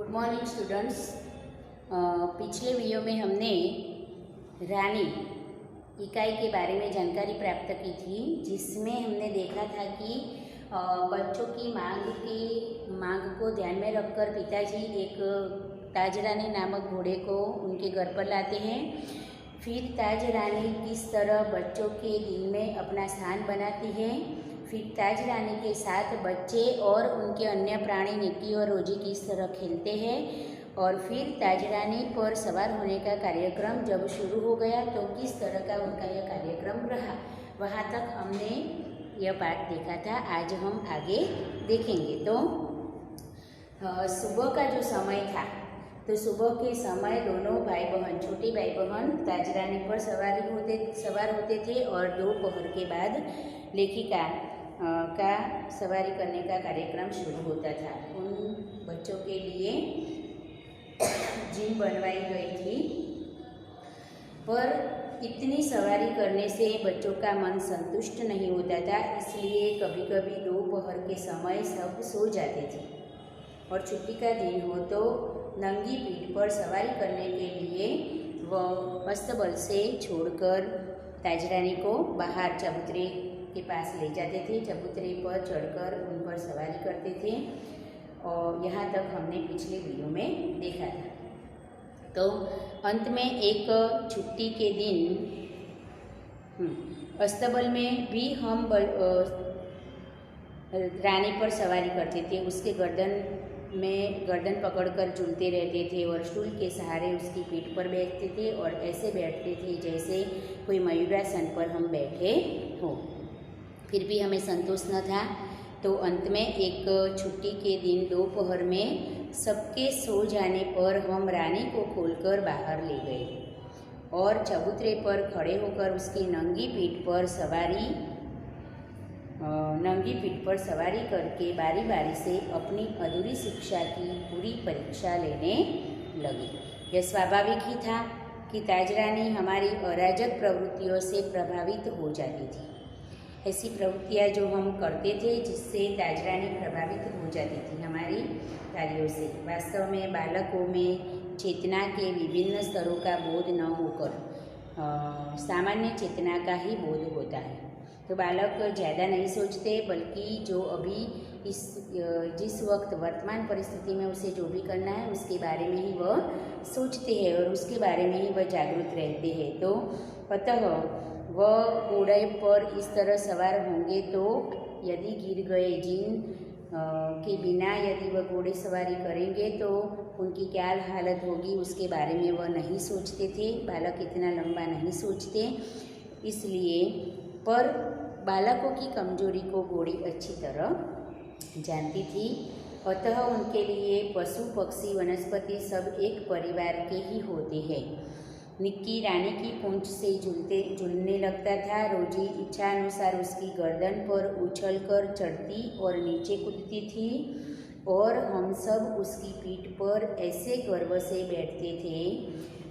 Good morning students. पिछले video में हमने रानी इकाई के बारे में जानकारी प्राप्त की थी, जिसमें हमने देखा था कि बच्चों की मांग को ध्यान में रखकर पिताजी एक ताज रानी नामक घोड़े को उनके घर पर लाते हैं। फिर ताज रानी किस तरह बच्चों के दिल में अपना स्थान बनाती है, फिर ताज रानी के साथ बच्चे और उनके अन्य प्राणी निक्की और रोजी किस तरह खेलते हैं, और फिर ताज रानी पर सवार होने का कार्यक्रम जब शुरू हो गया तो किस तरह का उनका यह कार्यक्रम रहा। वहाँ तक हमने यह पाठ देखा था। आज हम आगे देखेंगे। तो सुबह का जो समय था, तो सुबह के समय दोनों भाई बहन, छोटे भाई बहन ताज रानी पर सवार होते थे और दोपहर के बाद लेखिका का सवारी करने का कार्यक्रम शुरू होता था। उन बच्चों के लिए जिम बनवाई गई थी, पर इतनी सवारी करने से बच्चों का मन संतुष्ट नहीं होता था, इसलिए कभी कभी दोपहर के समय सब सो जाते थे और छुट्टी का दिन हो तो नंगी पीठ पर सवारी करने के लिए वह अस्तबल से छोड़कर ताज रानी को बाहर चबूतरे के पास ले जाते थे। चबूतरे पर चढ़कर उन पर सवारी करते थे और यहाँ तक हमने पिछले वीडियो में देखा था। तो अंत में एक छुट्टी के दिन अस्तबल में भी हम रानी पर सवारी करते थे। उसके गर्दन पकड़कर झूलते रहते थे और स्टूल के सहारे उसकी पीठ पर बैठते थे और ऐसे बैठते थे जैसे कोई मयूरासन पर हम बैठे हो। फिर भी हमें संतोष न था, तो अंत में एक छुट्टी के दिन दोपहर में सबके सो जाने पर हम रानी को खोलकर बाहर ले गए और चबूतरे पर खड़े होकर उसकी नंगी पीठ पर सवारी करके बारी बारी से अपनी अधूरी शिक्षा की पूरी परीक्षा लेने लगी। यह स्वाभाविक ही था कि ताज रानी हमारी अराजक प्रवृत्तियों से प्रभावित हो जाती थी। ऐसी प्रवृत्तियाँ जो हम करते थे जिससे ताज रानी प्रभावित हो जाती थी हमारी कार्यों से। वास्तव में बालकों में चेतना के विभिन्न स्तरों का बोध न होकर सामान्य चेतना का ही बोध होता है। तो बालक ज़्यादा नहीं सोचते, बल्कि जो अभी जिस वक्त वर्तमान परिस्थिति में उसे जो भी करना है उसके बारे में ही वह सोचते हैं और उसके बारे में ही वह जागरूक रहते हैं। तो अतः वह घोड़े पर इस तरह सवार होंगे तो यदि गिर गए, जिन के बिना यदि वह घोड़े सवारी करेंगे तो उनकी क्या हालत होगी, उसके बारे में वह नहीं सोचते थे। बालक इतना लंबा नहीं सोचते, इसलिए पर बालकों की कमजोरी को घोड़ी अच्छी तरह जानती थी। अतः उनके लिए पशु पक्षी वनस्पति सब एक परिवार के ही होते हैं। निक्की रानी की पूंछ से झूलने लगता था। रोजी इच्छा अनुसार उसकी गर्दन पर उछलकर चढ़ती और नीचे कूदती थी और हम सब उसकी पीठ पर ऐसे गर्व से बैठते थे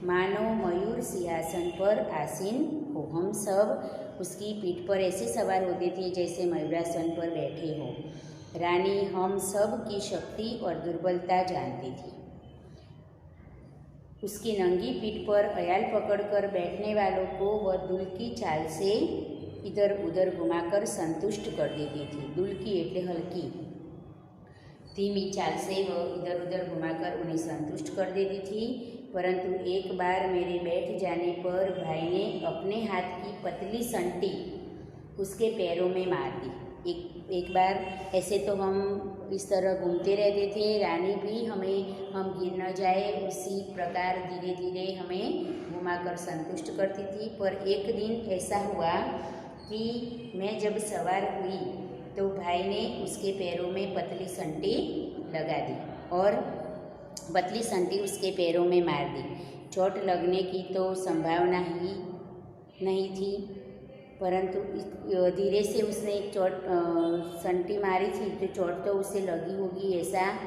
मानो मयूर सिंहासन पर आसीन हो। हम सब उसकी पीठ पर ऐसे सवार होते थे जैसे मयूरासन पर बैठे हो। रानी हम सब की शक्ति और दुर्बलता जानती थी। उसकी नंगी पीठ पर अयाल पकड़कर बैठने वालों को वह दुल की चाल से इधर उधर घुमाकर संतुष्ट कर देती थी। दुल की एटले हल्की धीमी चाल से वह इधर उधर घुमाकर उन्हें संतुष्ट कर देती थी। परंतु एक बार मेरे बैठ जाने पर भाई ने अपने हाथ की पतली संटी उसके पैरों में मार दी। एक बार ऐसे तो हम इस तरह घूमते रहते थे, रानी भी हम गिर न जाए उसी प्रकार धीरे धीरे हमें घुमाकर संतुष्ट करती थी। पर एक दिन ऐसा हुआ कि मैं जब सवार हुई तो भाई ने उसके पैरों में पतली संटी लगा दी और पतली संटी उसके पैरों में मार दी। चोट लगने की तो संभावना ही नहीं थी, परंतु धीरे से उसने एक संटी मारी थी तो चोट तो उसे लगी होगी ऐसा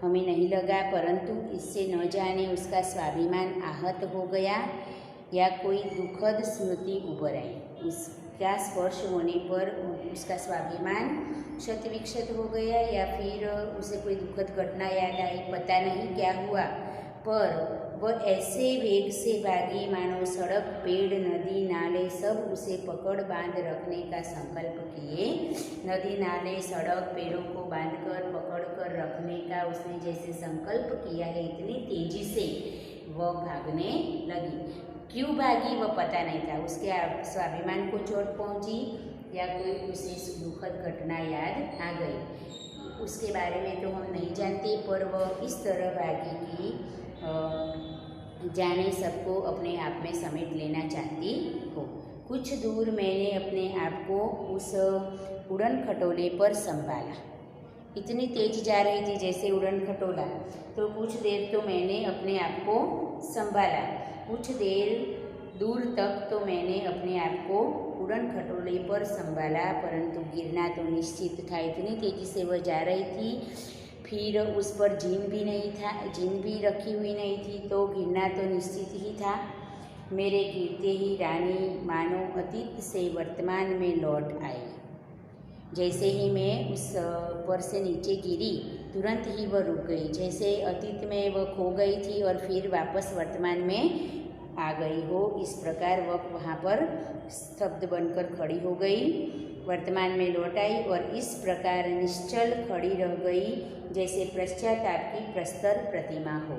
हमें नहीं लगा, परंतु इससे न जाने उसका स्वाभिमान आहत हो गया या कोई दुखद स्मृति उभर आई। का स्पर्श होने पर उसका स्वाभिमान क्षत विक्षत हो गया या फिर उसे कोई दुखद घटना याद आई, पता नहीं क्या हुआ, पर वह ऐसे वेग से भागी मानो सड़क, पेड़, नदी, नाले सब उसे पकड़ बांध रखने का संकल्प किए। नदी, नाले, सड़क, पेड़ों को बांधकर पकड़ कर रखने का उसने जैसे संकल्प किया है, इतनी तेजी से वह भागने लगी। क्यों भागी वह पता नहीं था। उसके स्वाभिमान को चोट पहुंची या कोई उसे दुखद घटना याद आ गई, उसके बारे में तो हम नहीं जानते, पर वह इस तरह भागी कि जाने सबको अपने आप में समेट लेना चाहती हो। कुछ दूर मैंने अपने आप को उस उड़न खटोले पर संभाला। इतनी तेज जा रही थी जैसे उड़न खटोला, तो कुछ देर तो मैंने अपने आप को संभाला, कुछ देर दूर तक तो मैंने अपने आप को उड़न खटोले पर संभाला, परंतु गिरना तो निश्चित था। इतनी तेजी से वह जा रही थी, फिर उस पर जीन भी नहीं था, जीन भी रखी हुई नहीं थी, तो गिरना तो निश्चित ही था। मेरे गिरते ही रानी मानो अतीत से वर्तमान में लौट आई। जैसे ही मैं उस पर से नीचे गिरी, तुरंत ही वह रुक गई, जैसे अतीत में वह खो गई थी और फिर वापस वर्तमान में आ गई हो। इस प्रकार वह वहाँ पर स्तब्ध बनकर खड़ी हो गई, वर्तमान में लौट आई और इस प्रकार निश्चल खड़ी रह गई जैसे पश्चाताप की प्रस्तर प्रतिमा हो।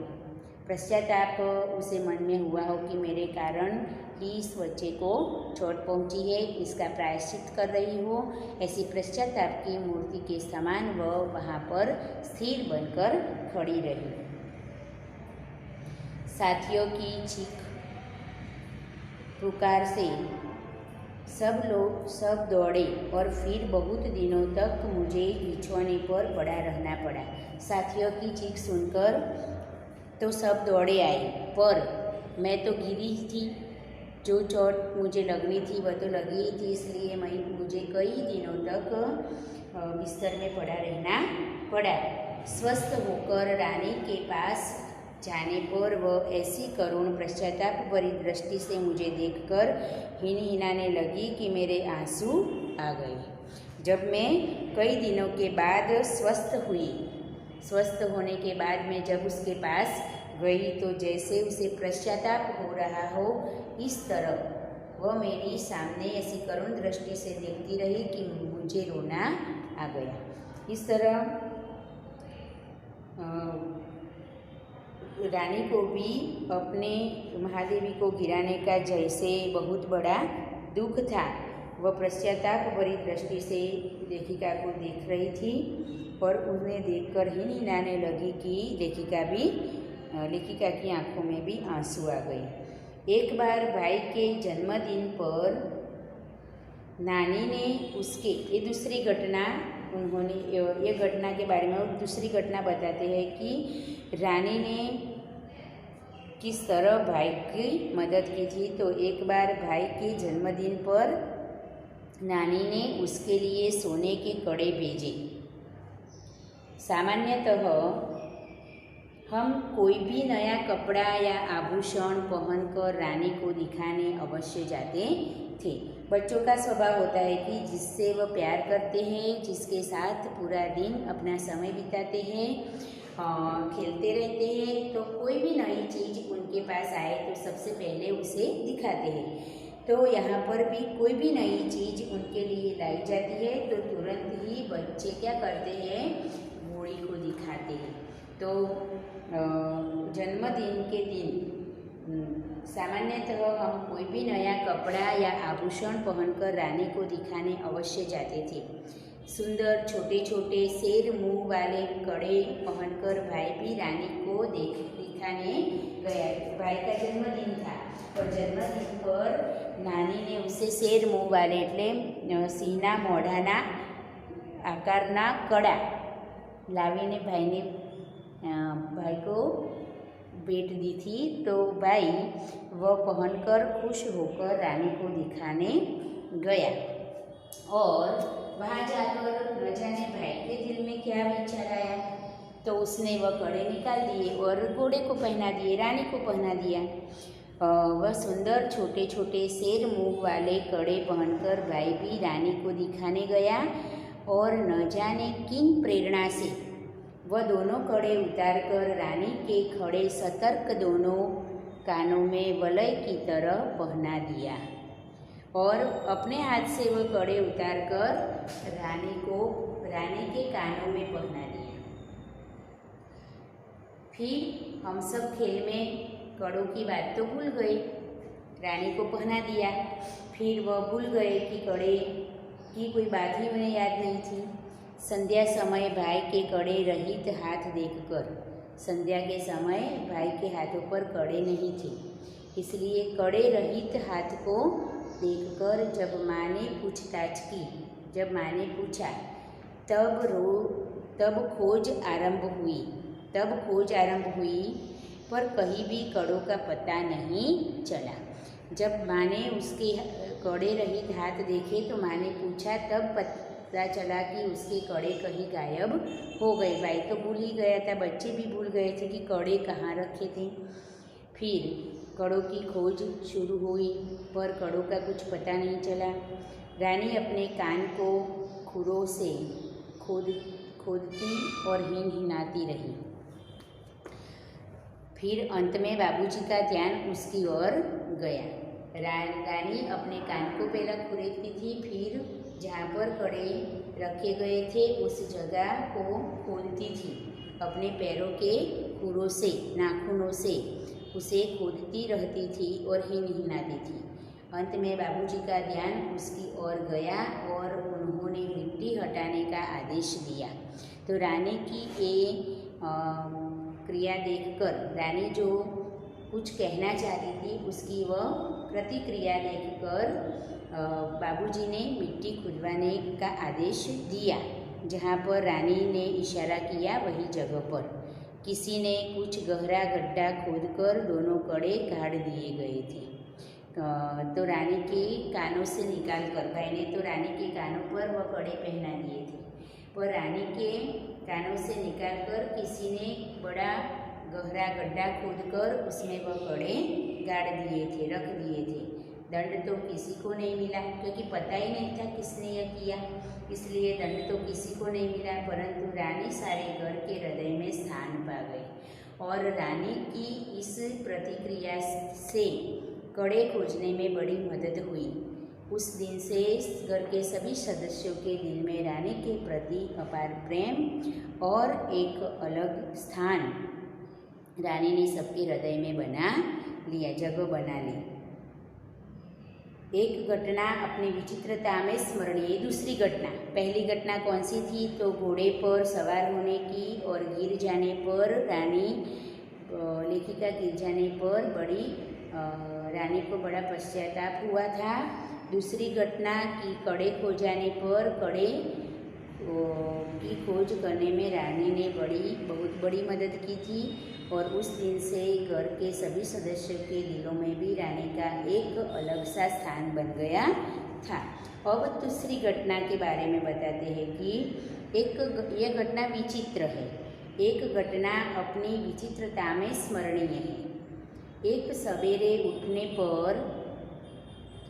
पश्चाताप उसे मन में हुआ हो कि मेरे कारण ही इस बच्चे को चोट पहुंची है, इसका प्रायश्चित कर रही हो। ऐसी पश्चाताप की मूर्ति के समान वह वहाँ पर स्थिर बनकर खड़ी रही। साथियों की चीख पुकार से सब दौड़े और फिर बहुत दिनों तक मुझे बिछौने पर पड़ा रहना पड़ा। साथियों की चीख सुनकर तो सब दौड़े आए, पर मैं तो गिरी थी। जो चोट मुझे लगनी थी वह तो लगी ही थी, इसलिए मुझे कई दिनों तक बिस्तर में पड़ा रहना पड़ा। स्वस्थ होकर रानी के पास जाने पर वह ऐसी करुण पश्चाताप भरी दृष्टि से मुझे देखकर हिनहिनाने लगी कि मेरे आंसू आ गए। जब मैं कई दिनों के बाद स्वस्थ हुई, स्वस्थ होने के बाद मैं जब उसके पास गई तो जैसे उसे पश्चाताप हो रहा हो, इस तरह वह मेरी सामने ऐसी करुण दृष्टि से देखती रही कि मुझे रोना आ गया। इस तरह रानी को भी अपने महादेवी को गिराने का जैसे बहुत बड़ा दुख था। वह पश्चाताप भरी दृष्टि से लेखिका को देख रही थी और उन्हें देखकर हिनहिनाने लगी कि लेखिका की आंखों में भी आंसू आ गए। एक बार भाई के जन्मदिन पर नानी ने उसके, ये दूसरी घटना उन्होंने, ये घटना के बारे में दूसरी घटना बताते हैं कि रानी ने किस तरह भाई की मदद की थी। तो एक बार भाई के जन्मदिन पर नानी ने उसके लिए सोने के कड़े भेजे। सामान्यतः हम कोई भी नया कपड़ा या आभूषण पहनकर रानी को दिखाने अवश्य जाते थे। बच्चों का स्वभाव होता है कि जिससे वह प्यार करते हैं, जिसके साथ पूरा दिन अपना समय बिताते हैं, खेलते रहते हैं, तो कोई भी नई चीज़ उनके पास आए तो सबसे पहले उसे दिखाते हैं। तो यहाँ पर भी कोई भी नई चीज़ उनके लिए लाई जाती है तो तुरंत ही बच्चे क्या करते हैं, घोड़ी को दिखाते हैं। तो जन्मदिन के दिन सामान्यतः हम कोई भी नया कपड़ा या आभूषण पहनकर रानी को दिखाने अवश्य जाते थे। सुंदर छोटे छोटे शेर मुंह वाले कड़े पहनकर भाई भी रानी को दिखाने गया। भाई का जन्मदिन था और जन्मदिन पर नानी ने उसे शेर मुंह वाले એટલે સિંહના મોઢાના આકારના કડા લાવીને भाई को भेंट दी थी। तो भाई वह पहनकर खुश होकर रानी को दिखाने गया और वहाँ जाकर न जाने भाई के दिल में क्या विचार आया, तो उसने वह कड़े निकाल दिए और घोड़े को पहना दिए, रानी को पहना दिया। वह सुंदर छोटे छोटे शेर मुंह वाले कड़े पहनकर भाई भी रानी को दिखाने गया और न जाने किन प्रेरणा से वह दोनों कड़े उतारकर रानी के खड़े सतर्क दोनों कानों में वलय की तरह पहना दिया और अपने हाथ से वह कड़े उतारकर रानी के कानों में पहना दिया। फिर हम सब खेल में कड़ों की बात तो भूल गए, रानी को पहना दिया, फिर वह भूल गए कि कड़े की कोई बात ही उन्हें याद नहीं थी। संध्या समय भाई के कड़े रहित हाथ देखकर, संध्या के समय भाई के हाथों पर कड़े नहीं थे, इसलिए कड़े रहित हाथ को देखकर जब माँ ने पूछताछ की, जब माँ ने पूछा तब खोज आरंभ हुई पर कहीं भी कड़ों का पता नहीं चला। जब माँ ने उसके कड़े रहित हाथ देखे तो माँ ने पूछा, तब पता चला कि उसके कड़े कहीं गायब हो गए। भाई तो भूल ही गया था, बच्चे भी भूल गए थे कि कड़े कहाँ रखे थे। फिर कड़ों की खोज शुरू हुई पर कड़ों का कुछ पता नहीं चला। रानी अपने कान को खुरों से खोदती और हिनहिनाती रही। फिर अंत में बाबूजी का ध्यान उसकी ओर गया। रानी अपने कान को पहले खुरेदती थी, फिर जहाँ पर कड़े रखे गए थे उस जगह को खोदती थी, अपने पैरों के खुरों से, नाखूनों से उसे खोदती रहती थी और हिनहिनाती थी। अंत में बाबूजी का ध्यान उसकी ओर गया और उन्होंने मिट्टी हटाने का आदेश दिया। तो रानी की ये क्रिया देखकर, रानी जो कुछ कहना चाहती थी उसकी वह प्रतिक्रिया देखकर बाबूजी ने मिट्टी खुदवाने का आदेश दिया। जहाँ पर रानी ने इशारा किया वही जगह पर किसी ने कुछ गहरा गड्ढा खोदकर दोनों कड़े गाड़ दिए गए थे। तो रानी के कानों से निकाल कर, भाई ने तो रानी के कानों पर वह कड़े पहना दिए थे, पर रानी के कानों से निकाल कर किसी ने बड़ा गहरा गड्ढा खोदकर उसमें वह कड़े गाड़ दिए थे, रख दिए थे। दंड तो किसी को नहीं मिला क्योंकि पता ही नहीं था किसने यह किया, इसलिए दंड तो किसी को नहीं मिला, परंतु रानी सारे घर के हृदय में स्थान पा गई। और रानी की इस प्रतिक्रिया से कड़े खोजने में बड़ी मदद हुई। उस दिन से घर के सभी सदस्यों के दिल में रानी के प्रति अपार प्रेम और एक अलग स्थान रानी ने सबके हृदय में बना लिया, जगह बना ली। एक घटना अपनी विचित्रता में स्मरणीय। दूसरी घटना, पहली घटना कौन सी थी? तो घोड़े पर सवार होने की और गिर जाने पर, रानी लेखिका गिर जाने पर रानी को बड़ा पश्चाताप हुआ था। दूसरी घटना की कड़े खो जाने पर, कड़े की खोज करने में रानी ने बहुत बड़ी मदद की थी और उस दिन से घर के सभी सदस्यों के दिलों में भी रानी का एक अलग सा स्थान बन गया था। अब दूसरी घटना के बारे में बताते हैं कि यह घटना विचित्र है। एक घटना अपनी विचित्रता में स्मरणीय है। एक सवेरे उठने पर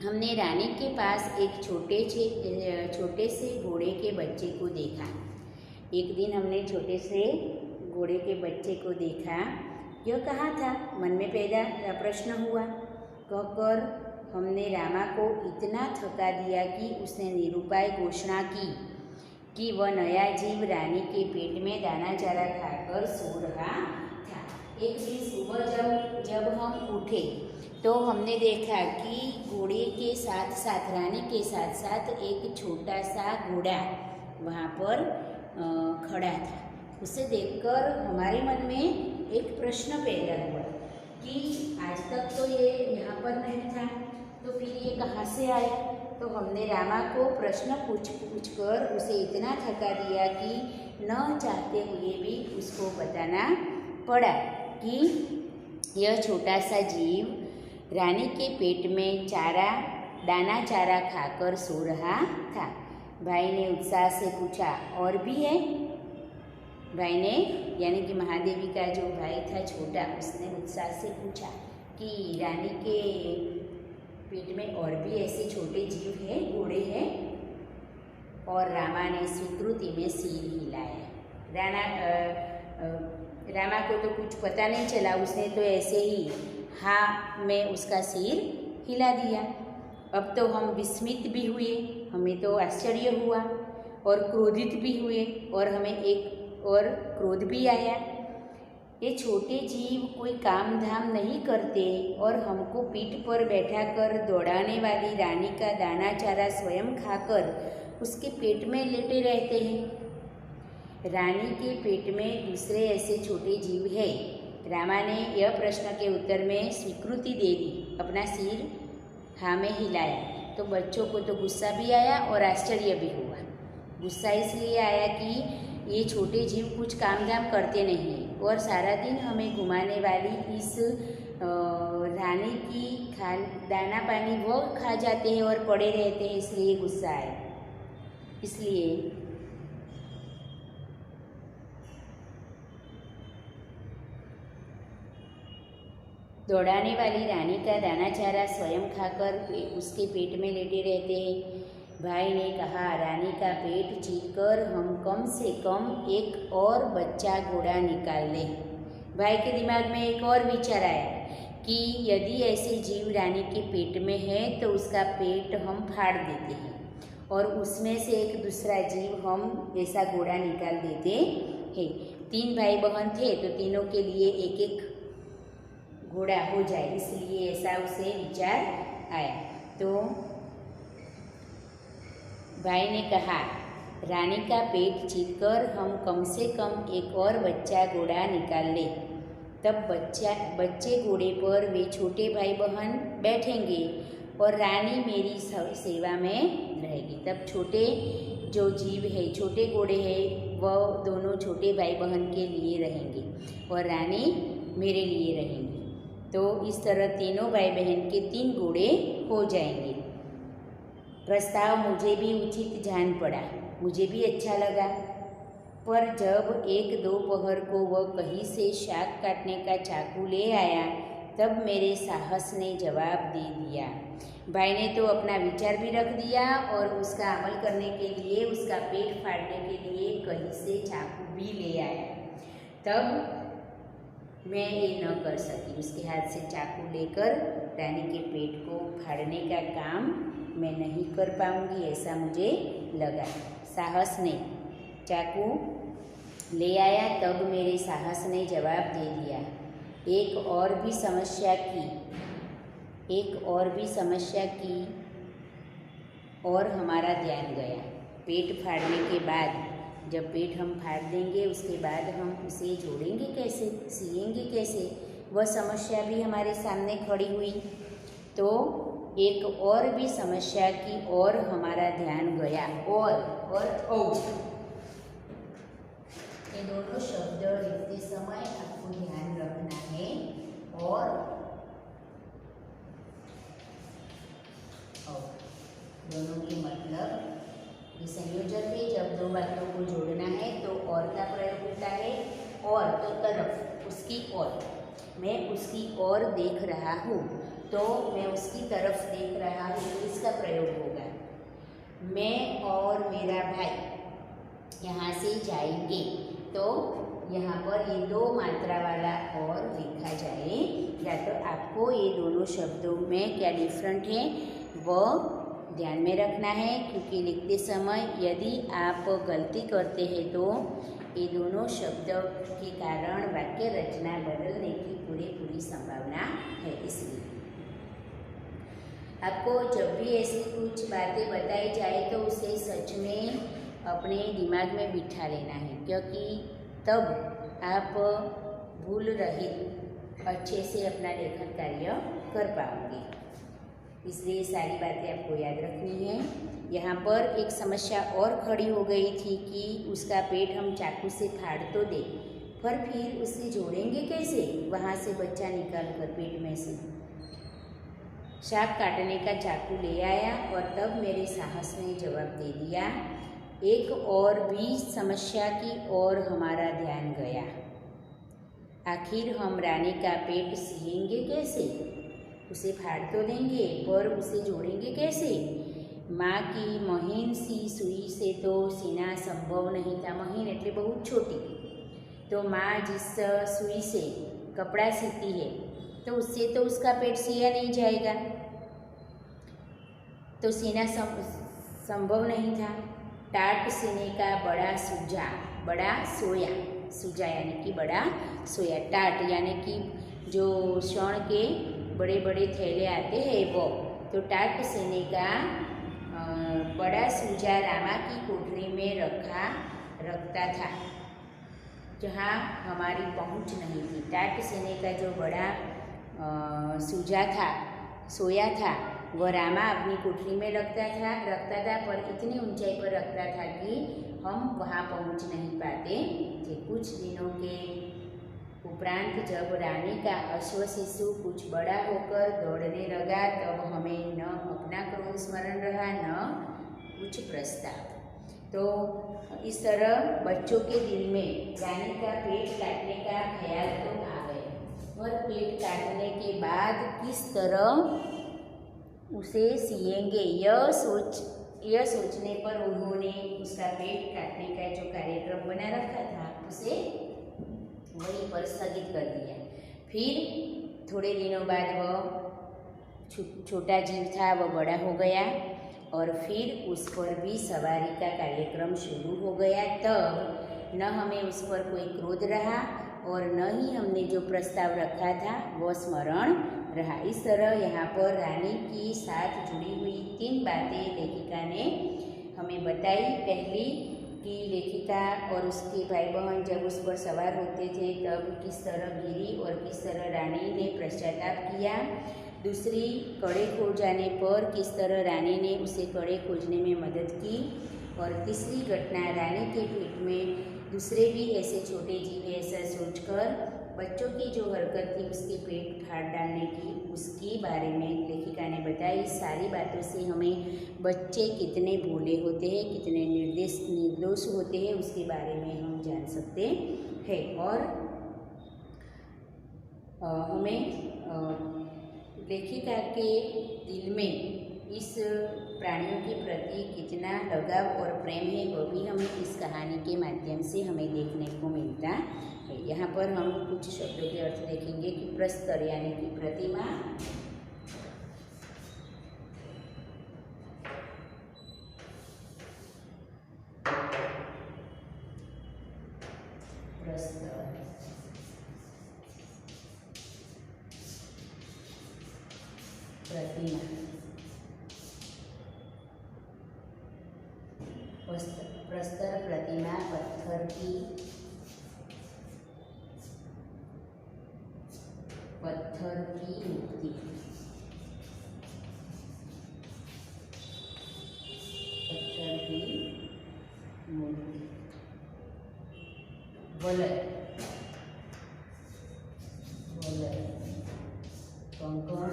हमने रानी के पास एक छोटे से घोड़े के बच्चे को देखा। एक दिन हमने छोटे से घोड़े के बच्चे को देखा। यह कहाँ था? मन में पहला प्रश्न हुआ। कहकर हमने रामा को इतना थका दिया कि उसने निरुपाय घोषणा की कि वह नया जीव रानी के पेट में दाना चारा खाकर सो रहा था। एक दिन सुबह जब हम उठे तो हमने देखा कि घोड़े के साथ साथ, रानी के साथ साथ एक छोटा सा घोड़ा वहाँ पर खड़ा था। उसे देखकर हमारे मन में एक प्रश्न पैदा हुआ कि आज तक तो ये यहाँ पर नहीं था, तो फिर ये कहाँ से आया? तो हमने रामा को प्रश्न पूछ कर उसे इतना थका दिया कि न चाहते हुए भी उसको बताना पड़ा कि यह छोटा सा जीव रानी के पेट में दाना चारा खाकर सो रहा था। भाई ने उत्साह से पूछा, और भी है? भाई ने, यानी कि महादेवी का जो भाई था छोटा, उसने उत्साह से पूछा, कि रानी के पेट में और भी ऐसे छोटे जीव हैं, घोड़े हैं। और रामा ने स्वीकृति में सिर हिलाया। रामा को तो कुछ पता नहीं चला, उसने तो ऐसे ही हाँ में उसका सिर हिला दिया। अब तो हम विस्मित भी हुए, हमें तो आश्चर्य हुआ और क्रोधित भी हुए और हमें एक और क्रोध भी आया। ये छोटे जीव कोई काम धाम नहीं करते और हमको पीठ पर बैठाकर दौड़ाने वाली रानी का दाना चारा स्वयं खाकर उसके पेट में लेटे रहते हैं। रानी के पेट में दूसरे ऐसे छोटे जीव है। रामा ने यह प्रश्न के उत्तर में स्वीकृति दे दी, अपना सिर हाँ में हिलाया। तो बच्चों को तो गुस्सा भी आया और आश्चर्य भी हुआ। गुस्सा इसलिए आया कि ये छोटे जीव कुछ काम धाम करते नहीं हैं और सारा दिन हमें घुमाने वाली इस रानी की दाना पानी वो खा जाते हैं और पड़े रहते हैं, इसलिए गुस्सा आया। इसलिए दौड़ाने वाली रानी का दाना चारा स्वयं खाकर उसके पेट में लेटे रहते हैं। भाई ने कहा, रानी का पेट चीरकर हम कम से कम एक और बच्चा घोड़ा निकाल लें। भाई के दिमाग में एक और विचार आया कि यदि ऐसे जीव रानी के पेट में है तो उसका पेट हम फाड़ देते हैं और उसमें से एक दूसरा जीव हम ऐसा घोड़ा निकाल देते हैं। 3 भाई बहन थे तो तीनों के लिए एक एक घोड़ा हो जाए, इसलिए ऐसा उसे विचार आया। तो भाई ने कहा, रानी का पेट चीरकर हम कम से कम एक और बच्चा घोड़ा निकाल लें। तब बच्चे घोड़े पर वे छोटे भाई बहन बैठेंगे और रानी मेरी सेवा में रहेगी। तब छोटे जो जीव है, छोटे घोड़े हैं, वह दोनों छोटे भाई बहन के लिए रहेंगे और रानी मेरे लिए रहेंगी। तो इस तरह तीनों भाई बहन के 3 घोड़े हो जाएंगे। प्रस्ताव मुझे भी उचित जान पड़ा, मुझे भी अच्छा लगा। पर जब 1 दोपहर को वह कहीं से शाक काटने का चाकू ले आया, तब मेरे साहस ने जवाब दे दिया। भाई ने तो अपना विचार भी रख दिया और उसका अमल करने के लिए, उसका पेट फाड़ने के लिए कहीं से चाकू भी ले आया। तब मैं ये न कर सकी, उसके हाथ से चाकू लेकर रानी के पेट को फाड़ने का काम मैं नहीं कर पाऊंगी, ऐसा मुझे लगा। साहस ने चाकू ले आया, तब मेरे साहस ने जवाब दे दिया। एक और भी समस्या की और हमारा ध्यान गया। पेट फाड़ने के बाद, जब पेट हम फाड़ देंगे उसके बाद हम उसे जोड़ेंगे कैसे, सिएंगे कैसे, वह समस्या भी हमारे सामने खड़ी हुई। तो एक और भी समस्या की और हमारा ध्यान गया। और ये दोनों शब्द लिखते समय आपको ध्यान रखना है। और दोनों के मतलब ये संयोजक है। जब 2 बातों को जोड़ना है तो और का प्रयोग होता है। और तो तरफ, उसकी ओर, मैं उसकी ओर देख रहा हूँ तो मैं उसकी तरफ देख रहा हूँ, तो इसका प्रयोग होगा। मैं और मेरा भाई यहाँ से जाएंगे, तो यहाँ पर ये 2 मात्रा वाला और लिखा जाएगा। तो आपको ये दोनों शब्दों में क्या डिफरेंट है वह ध्यान में रखना है, क्योंकि लिखते समय यदि आप गलती करते हैं तो ये दोनों शब्दों के कारण वाक्य रचना बदलने की पूरी संभावना है। इसलिए आपको जब भी ऐसी कुछ बातें बताई जाए तो उसे सच में अपने दिमाग में बिठा लेना है, क्योंकि तब आप भूल रहित अच्छे से अपना लेखन कार्य कर पाओगे। इसलिए सारी बातें आपको याद रखनी है। यहाँ पर एक समस्या और खड़ी हो गई थी कि उसका पेट हम चाकू से फाड़ तो दे, पर फिर उसे जोड़ेंगे कैसे, वहाँ से बच्चा निकाल कर पेट में से। शाक काटने का चाकू ले आया और तब मेरे साहस ने जवाब दे दिया। एक और भी समस्या की ओर हमारा ध्यान गया। आखिर हम रानी का पेट सिएंगे कैसे? उसे फाड़ तो देंगे पर उसे जोड़ेंगे कैसे? माँ की महीन सी सुई से तो सीना संभव नहीं था। महीन એટલે बहुत छोटी। तो माँ जिस सुई से कपड़ा सीती है तो उससे तो उसका पेट सिया नहीं जाएगा, तो सीना संभव नहीं था। टाट सीने का बड़ा सूजा, बड़ा सोया, सूजा यानी कि बड़ा सोया, टाट यानी कि जो शण के बड़े बड़े थैले आते हैं वो, तो टाट सीने का बड़ा सूजा रामा की कोठरी में रखता था, जहाँ हमारी पहुँच नहीं थी। टाट सीने का जो बड़ा सूजा था, सोया था, वह रामा अपनी कोठरी में रखता था, पर इतनी ऊंचाई पर रखता था कि हम वहाँ पहुँच नहीं पाते थे। कुछ दिनों के उपरांत जब रानी का अश्व शिशु कुछ बड़ा होकर दौड़ने लगा, तब हमें न अपना क्रोध स्मरण रहा न कुछ प्रस्ताव। तो इस तरह बच्चों के दिल में रानी का पेट काटने का ख्याल तो आ गया, और पेट काटने के बाद किस तरह उसे सिएंगे यह सोचने पर उन्होंने उसका पेट काटने का जो कार्यक्रम बना रखा था उसे वहीं पर स्थगित कर दिया। फिर थोड़े दिनों बाद वह छोटा जीव था वह बड़ा हो गया, और फिर उस पर भी सवारी का कार्यक्रम शुरू हो गया। तब न हमें उस पर कोई क्रोध रहा और न ही हमने जो प्रस्ताव रखा था वह स्मरण रहा। इस तरह यहाँ पर रानी की साथ जुड़ी हुई 3 बातें लेखिका ने हमें बताई। पहली कि लेखिका और उसके भाई बहन जब उस पर सवार होते थे तब किस तरह गिरी और किस तरह रानी ने पश्चाताप किया। दूसरी, कड़े खो जाने पर किस तरह रानी ने उसे कड़े खोजने में मदद की। और तीसरी घटना, रानी के पेट में दूसरे भी ऐसे छोटे जीव ऐसा सोचकर बच्चों की जो हरकत थी उसके पेट फाड़ डालने की, उसके बारे में लेखिका ने बताई। सारी बातों से हमें बच्चे कितने भोले होते हैं, कितने निर्दोष होते हैं, उसके बारे में हम जान सकते हैं। और हमें लेखिका के दिल में इस प्राणियों के प्रति कितना लगाव और प्रेम है वह भी हमें इस कहानी के माध्यम से हमें देखने को मिलता है। यहाँ पर हम कुछ शब्दों के अर्थ देखेंगे कि प्रस्तर यानी कि प्रतिमा, प्रस्तर, प्रतिमा, प्रस्तर प्रतिमा पत्थर की मूर्ति, पत्थर की मूर्ति, वलय, कंकण,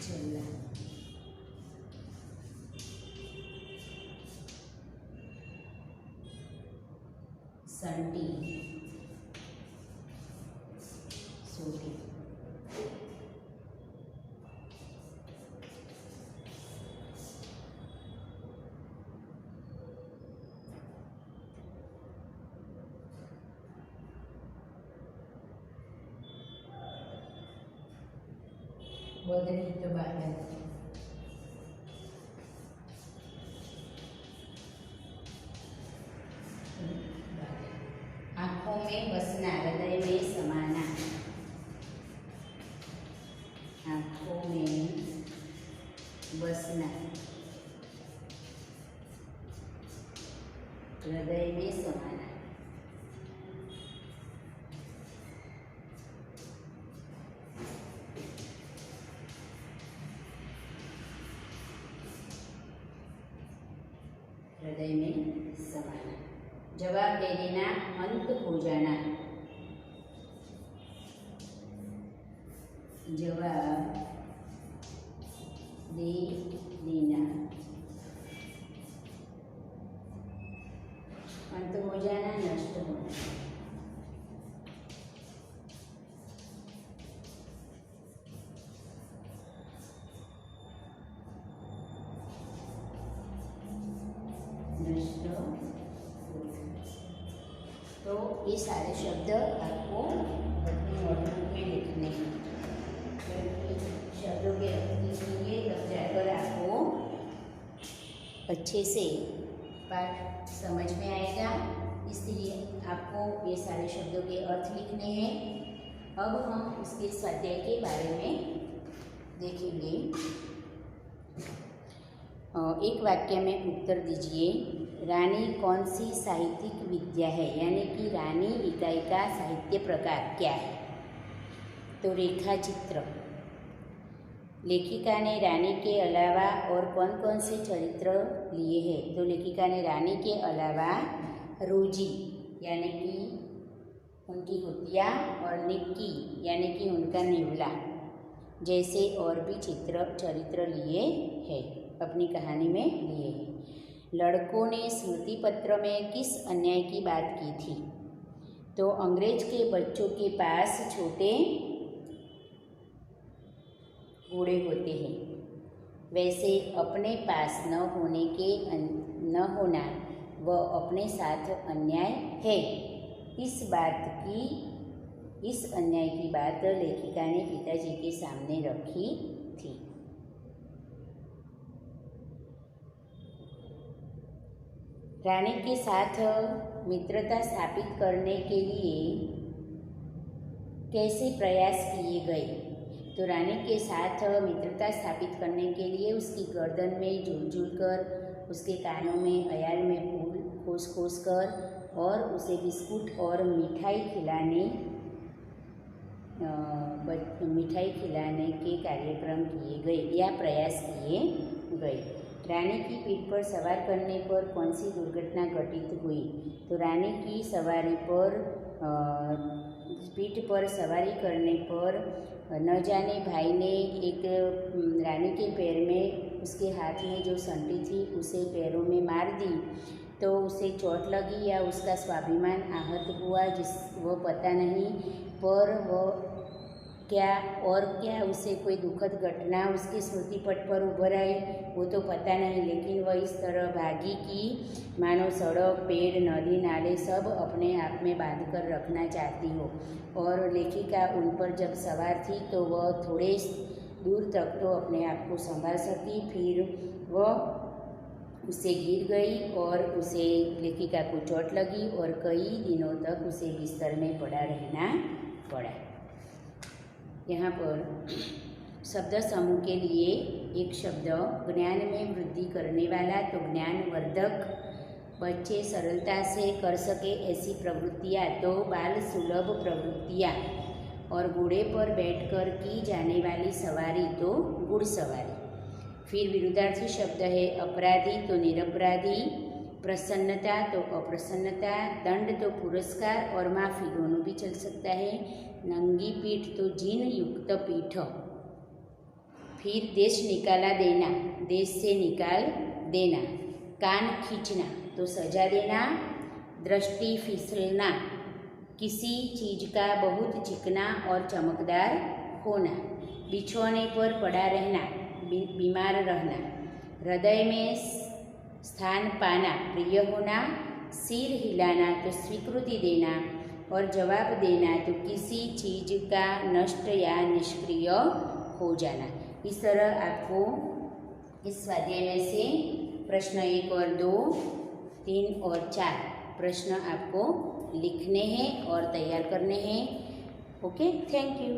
छल्ला, संटी, सोटी, बदनी तो बाहर, आँखों में बसना, हृदय में समाना, आँखों में बसना, हृदय में समाना, हृदय में समाना, जवाब दे देना, अंत हो जाना, जवाब दे देना, नष्ट होता। तो ये सारे शब्द आपको अपने नोटबुक में लिखने हैं। शब्दों के अर्थ लिखेंगे तब जाकर आपको अच्छे से पाठ समझ में आएगा। इसलिए आपको ये सारे शब्दों के अर्थ लिखने हैं। अब हम उसके स्वाध्याय के बारे में देखेंगे। एक वाक्य में उत्तर दीजिए, रानी कौन सी साहित्यिक विद्या है, यानी कि रानी इकाई का साहित्य प्रकार क्या है। तो रेखा चित्र। लेखिका ने रानी के अलावा और कौन कौन से चरित्र लिए हैं। तो लेखिका ने रानी के अलावा रोजी यानी कि उनकी कुतिया और निक्की यानी कि उनका नेवला जैसे और भी चरित्र लिए हैं, अपनी कहानी में लिए हैं। लड़कों ने स्मृति पत्र में किस अन्याय की बात की थी। तो अंग्रेज के बच्चों के पास छोटे घोड़े होते हैं, वैसे अपने पास न होना व अपने साथ अन्याय है। इस अन्याय की बात लेखिका ने पिताजी के सामने रखी थी। रानी के साथ मित्रता स्थापित करने के लिए कैसे प्रयास किए गए। तो रानी के साथ मित्रता स्थापित करने के लिए उसकी गर्दन में झूल कर, उसके कानों में अयाल में फूल खोस कर और उसे बिस्कुट और मिठाई खिलाने के कार्यक्रम किए गए या प्रयास किए गए। रानी की पीठ पर सवार करने पर कौन सी दुर्घटना घटित हुई। तो रानी की पीठ पर सवारी करने पर न जाने भाई ने एक रानी के पैर में, उसके हाथ में जो संटी थी उसे पैरों में मार दी, तो उसे चोट लगी या उसका स्वाभिमान आहत हुआ वो पता नहीं, पर वो क्या उसे कोई दुखद घटना उसके स्मृति पट पर उभर आई वो तो पता नहीं। लेकिन वह इस तरह भागी कि मानो सड़क, पेड़, नदी, नाले सब अपने आप में बांध कर रखना चाहती हो। और लेखिका उन पर जब सवार थी तो वह थोड़े दूर तक तो अपने आप को संभाल सकी, फिर वह उससे गिर गई और उसे लेखिका को चोट लगी और कई दिनों तक उसे बिस्तर में पड़ा रहना पड़ा। यहाँ पर शब्द समूह के लिए एक शब्द ज्ञान में वृद्धि करने वाला। तो ज्ञानवर्धक, बच्चे सरलता से कर सके ऐसी प्रवृत्तियाँ, तो बाल सुलभ प्रवृत्तियाँ, और घोड़े पर बैठकर की जाने वाली सवारी तो घुड़सवारी। फिर विरुद्धार्थी शब्द है अपराधी तो निरपराधी, प्रसन्नता तो अप्रसन्नता, दंड तो पुरस्कार और माफ़ी दोनों भी चल सकता है। नंगी पीठ तो जीन युक्त पीठ। फिर देश निकाला देना, देश से निकाल देना। कान खींचना तो सजा देना। दृष्टि फिसलना, किसी चीज़ का बहुत चिकना और चमकदार होना। बिछौने पर पड़ा रहना, बीमार रहना। हृदय में स्थान पाना, प्रिय होना। सिर हिलाना तो स्वीकृति देना और जवाब देना तो किसी चीज़ का नष्ट या निष्क्रिय हो जाना। इस तरह आपको इस स्वाध्याय में से प्रश्न 1 और 2, 3 और 4 प्रश्न आपको लिखने हैं और तैयार करने हैं। Okay, thank you.